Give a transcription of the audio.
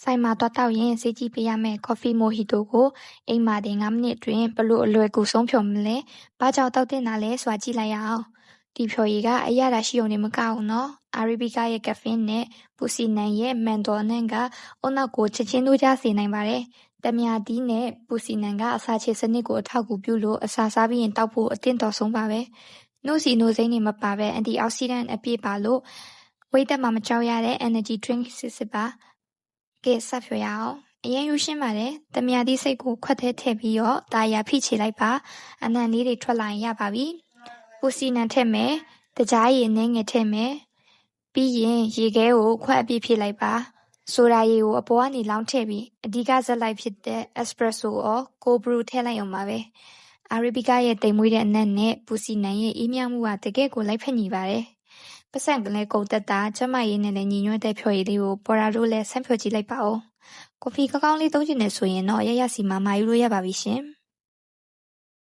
ဆိုင်မှာသွားတောက်ရင်ဈေးကြီးပေးရမယ့် Coffee Mojito ကိုအိမ်မှာတင်5မိနစ်အတွင်းဘလို့အလွယ်ကူဆုံးဖြော်မလဲ။ဘာကြောင့်တောက်တင်တာလဲဆိုတာကြည့်လိုက်ရအောင်။ဒီဖြော်ရည်ကအရသာရှိုံနဲ့မကအောင်နော်။ Arabica ရဲ့ caffeine နဲ့ Pusinnan ရဲ့ Menthol ကအုံနောက်ကိုချက်ချင်းတိုးကြစေနိုင်ပါတယ်။တမယာသီးနဲ့ Pusinnan ကအစာချေစနစ်ကိုအထောက်အကူပြုလို့အစာစားပြီးရင်တောက်ဖို့အသင့်တော်ဆုံးပါပဲ။နှုတ်ဆီနှုတ်စိမ်းတွေမပါဘဲ antioxidant အပြည့်ပါလို့ဝိတ်သက်မှာမကြောက်ရတဲ့ energy drink စစ်ပါ။ကဲစဖြော်ရအောင်။အရင်ယူရှင်းပါတယ်။တမယာသီးစိတ်ကိုခွက်ထဲထည့်ပြီးတော့တာယာဖိချေလိုက်ပါ။အနံလေးတွေထွက်လာရင်ရပါပြီ။ Pusinnan ထည့်မယ်။တကြားရည်အနည်းငယ်ထည့်မယ်။ပြီးရင်ရေခဲကိုခွက်အပြည့်ဖြည့်လိုက်ပါ။ဆိုဒါရည်ကိုအပေါ်ကနေလောင်းထည့်ပြီးအဓိကဇက်လိုက်ဖြစ်တဲ့ espresso or cold brew ထည့်လိုက်အောင်ပါပဲ။ Arabica ရဲ့တိမ်မွေးတဲ့အနံ့နဲ့ Pusinnan ရဲ့အေးမြမှုကတကယ့်ကိုလိုက်ဖက်ညီပါတယ်။ပတ်စံကလည်းကုန်သက်တာကျန်းမာရေးနဲ့လည်းညီညွတ်တဲ့ဖြော်ရည်လေးကိုပေါ်တာတို့လည်းဆန်းဖြော်ကြည့်လိုက်ပါဦး။ကော်ဖီကောင်းကောင်းလေးသုံးချင်တယ်ဆိုရင်တော့ရရစီမှာမှာယူလို့ရပါပြီရှင်။